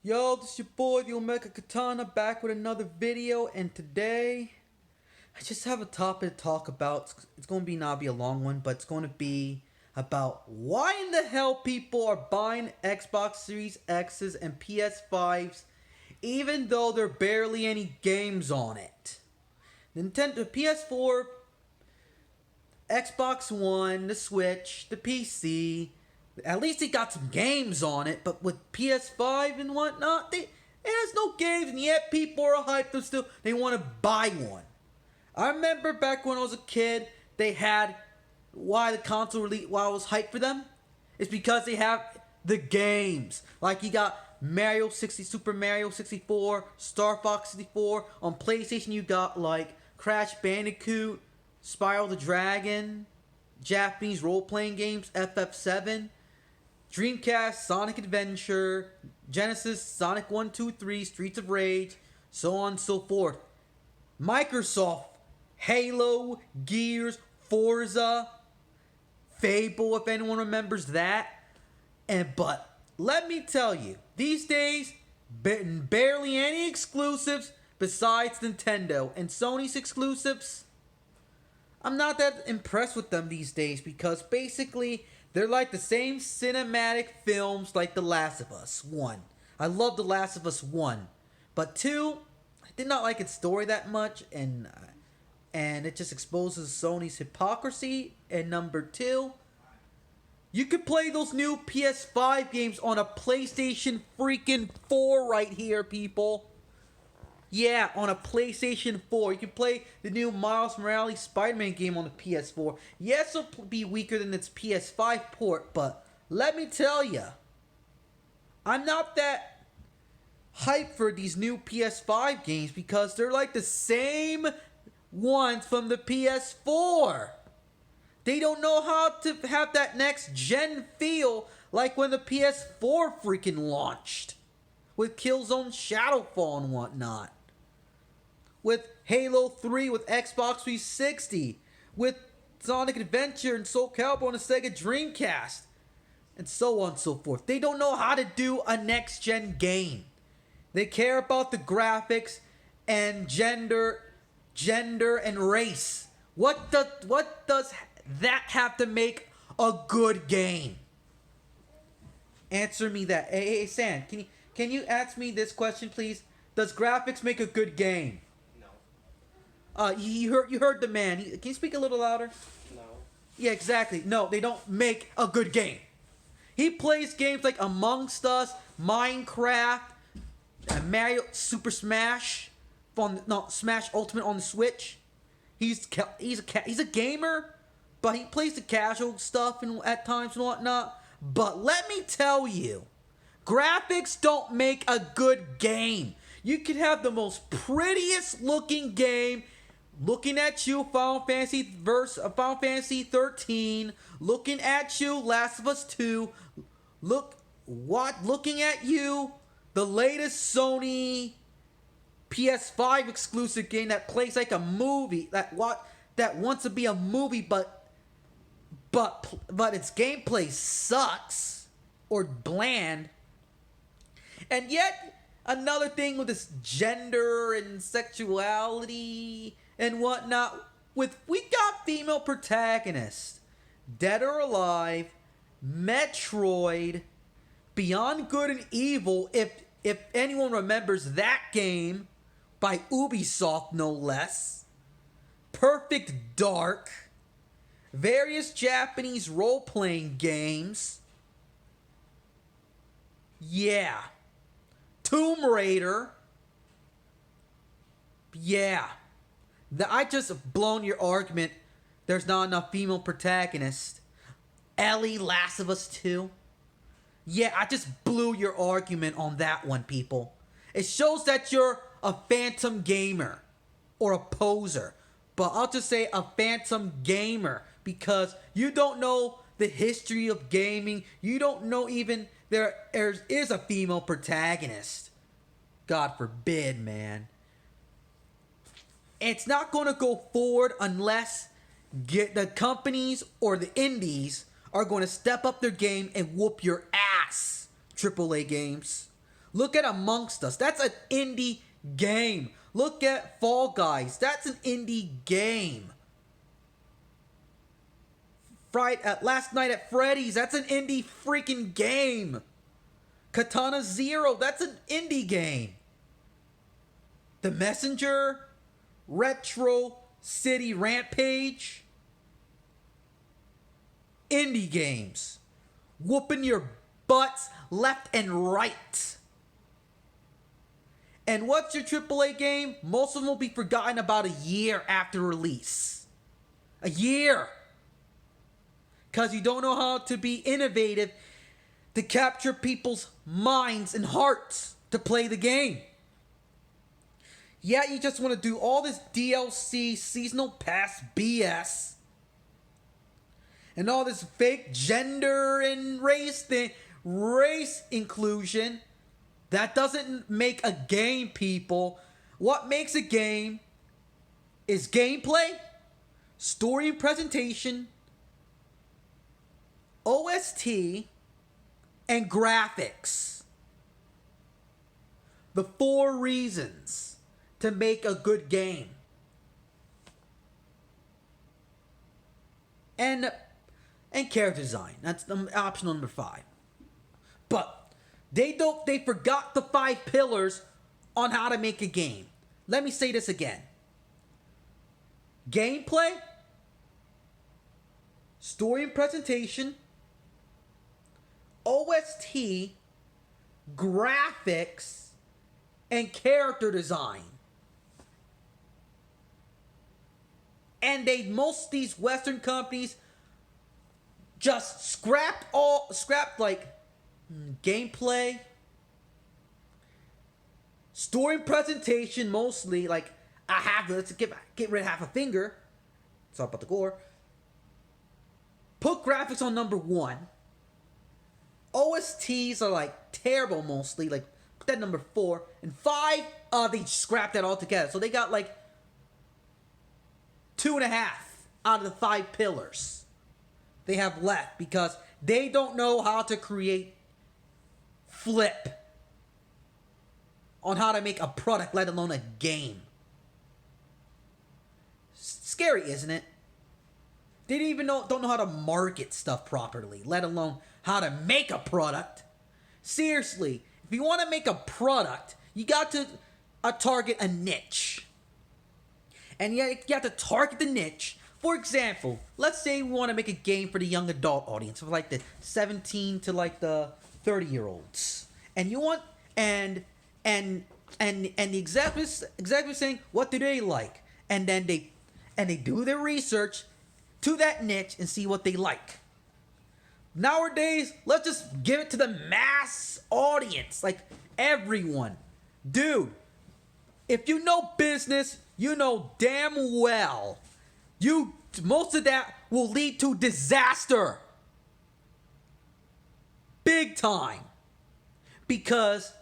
Yo, this is your boy, the Omega Katana, back with another video, and today, I just have a topic to talk about. It's going to not be a long one, but it's going to be about why in the hell people are buying Xbox Series X's and PS5s, even though there are barely any games on it. Nintendo, PS4, Xbox One, the Switch, the PC. At least it got some games on it, but with PS5 and whatnot, it has no games, and yet people are hyped. They want to buy one. I remember back when I was a kid, they had why the console release. Why I was hyped for them, it's because they have the games. Like you got Mario 60, Super Mario 64, Star Fox 64. On PlayStation, you got like Crash Bandicoot, Spyro the Dragon, Japanese role-playing games, FF7. Dreamcast, Sonic Adventure, Genesis, Sonic 1, 2, 3, Streets of Rage, so on and so forth. Microsoft, Halo, Gears, Forza, Fable, if anyone remembers that. But let me tell you, these days, barely any exclusives besides Nintendo. And Sony's exclusives, I'm not that impressed with them these days because basically they're like the same cinematic films like The Last of Us 1. I love The Last of Us 1. But 2, I did not like its story that much, and it just exposes Sony's hypocrisy. And number 2, you could play those new PS5 games on a PlayStation freaking 4 right here, people. Yeah, on a PlayStation 4. You can play the new Miles Morales Spider-Man game on the PS4. Yes, it'll be weaker than its PS5 port, but let me tell you, I'm not that hyped for these new PS5 games because they're like the same ones from the PS4. They don't know how to have that next gen feel like when the PS4 freaking launched with Killzone Shadowfall and whatnot. With Halo 3, with Xbox 360, with Sonic Adventure and Soul Calibur on the Sega Dreamcast, and so on and so forth. They don't know how to do a next-gen game. They care about the graphics and gender and race. What does that have to make a good game? Answer me that. Hey, Sam, can you ask me this question, please? Does graphics make a good game? You heard the man. Can you speak a little louder? No. Yeah, exactly. No, they don't make a good game. He plays games like Amongst Us, Minecraft, Mario Super Smash, Smash Ultimate on the Switch. He's a gamer, but he plays the casual stuff and at times and whatnot. But let me tell you, graphics don't make a good game. You could have the most prettiest looking game. Looking at you, Final Fantasy 13. Looking at you, Last of Us 2. Looking at you, the latest Sony PS5 exclusive game that plays like a movie. That wants to be a movie, but its gameplay sucks or bland. And yet, another thing with this gender and sexuality and whatnot, we got female protagonists. Dead or Alive, Metroid, Beyond Good and Evil, if anyone remembers that game, by Ubisoft no less, Perfect Dark, various Japanese role-playing games, yeah, Tomb Raider, yeah. I just blown your argument. There's not enough female protagonists. Ellie, Last of Us 2. Yeah, I just blew your argument on that one, people. It shows that you're a phantom gamer or a poser. But I'll just say a phantom gamer because you don't know the history of gaming. You don't know even there is a female protagonist. God forbid, man. It's not going to go forward unless the companies or the indies are going to step up their game and whoop your ass. AAA games. Look at Amongst Us. That's an indie game. Look at Fall Guys. That's an indie game. Last Night at Freddy's. That's an indie freaking game. Katana Zero. That's an indie game. The Messenger. Retro City Rampage. Indie games. Whooping your butts left and right. And what's your AAA game? Most of them will be forgotten about a year after release. A year. Because you don't know how to be innovative to capture people's minds and hearts to play the game. Yeah, you just want to do all this DLC, seasonal pass BS. And all this fake gender and race inclusion. That doesn't make a game, people. What makes a game is gameplay, story and presentation, OST, and graphics. The 4 reasons to make a good game. And character design. That's option number 5. But they forgot the 5 pillars on how to make a game. Let me say this again. Gameplay, story and presentation, OST, graphics, and character design. And most of these Western companies just scrapped like gameplay, story and presentation, mostly like let's get rid of half a finger. Sorry about the gore. Put graphics on number 1. OSTs are like terrible mostly, like put that number 4. And 5, they scrapped that altogether. So they got like 2.5 out of the 5 pillars they have left because they don't know how to create flip on how to make a product, let alone a game. Scary, isn't it? They don't know how to market stuff properly, let alone how to make a product. Seriously, if you want to make a product, you got to target a niche. And you have to target the niche. For example, let's say we want to make a game for the young adult audience, for like the 17 to like the 30-year-olds. And you want and the executive saying, what do they like? And then they do their research to that niche and see what they like. Nowadays, let's just give it to the mass audience, like everyone. Dude, if you know business, you know damn well most of that will lead to disaster. Big time. Because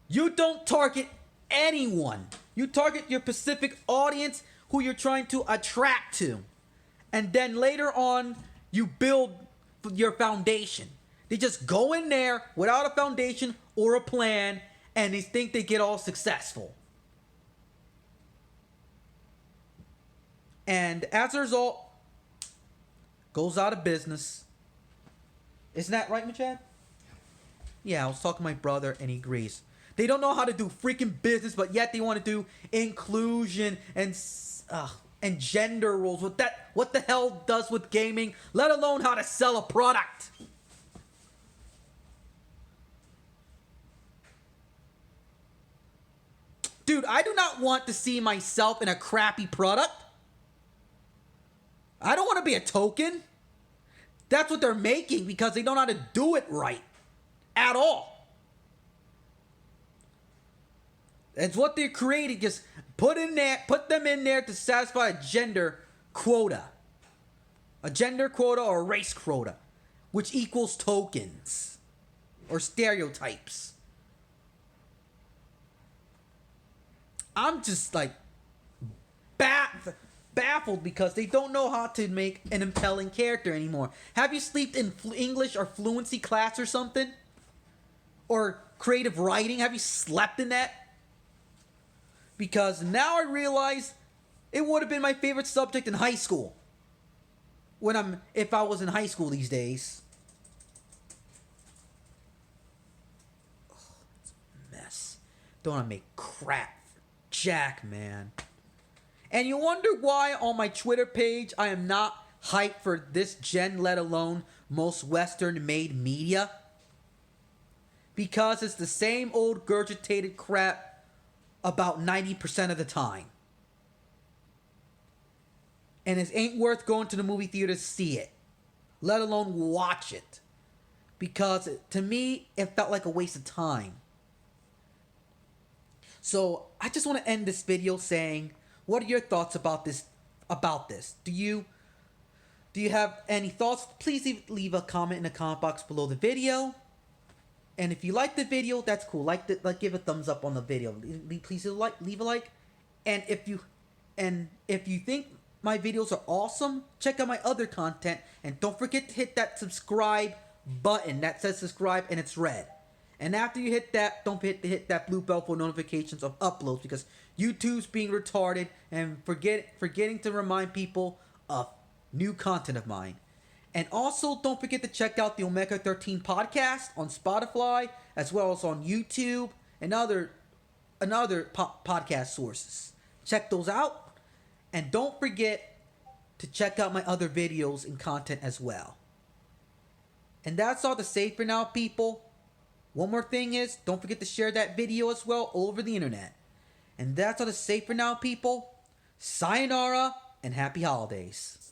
you don't target anyone. You target your specific audience who you're trying to attract to. And then later on, you build your foundation. They just go in there without a foundation or a plan, and they think they get all successful. And as a result, goes out of business. Isn't that right, Machad? Yeah, I was talking to my brother, and he agrees. They don't know how to do freaking business, but yet they want to do inclusion and gender roles. What the hell does with gaming, let alone how to sell a product? Dude, I do not want to see myself in a crappy product. I don't want to be a token. That's what they're making because they don't know how to do it right. At all. It's what they're creating. Just put them in there to satisfy a gender quota. A gender quota or a race quota. Which equals tokens. Or stereotypes. I'm just like baffled because they don't know how to make an impelling character anymore. Have you slept in English or fluency class or something? Or creative writing? Have you slept in that? Because now I realize it would have been my favorite subject in high school. If I was in high school these days. Oh, it's a mess. Don't want to make crap for Jack, man. And you wonder why on my Twitter page I am not hyped for this gen, let alone most Western made media? Because it's the same old gurgitated crap about 90% of the time. And it ain't worth going to the movie theater to see it, let alone watch it. Because to me, it felt like a waste of time. So I just want to end this video saying, what are your thoughts about this? Do you have any thoughts? Please leave a comment in the comment box below the video. And if you like the video, that's cool. Give a thumbs up on the video. Please leave a like. And if you think my videos are awesome, check out my other content. And don't forget to hit that subscribe button that says subscribe and it's red. And after you hit that, don't forget to hit that blue bell for notifications of uploads, because YouTube's being retarded and forgetting to remind people of new content of mine. And also, don't forget to check out the Omega 13 podcast on Spotify, as well as on YouTube and other podcast sources. Check those out. And don't forget to check out my other videos and content as well. And that's all to say for now, people. One more thing is, don't forget to share that video as well all over the internet. And that's all to say for now, people. Sayonara and happy holidays.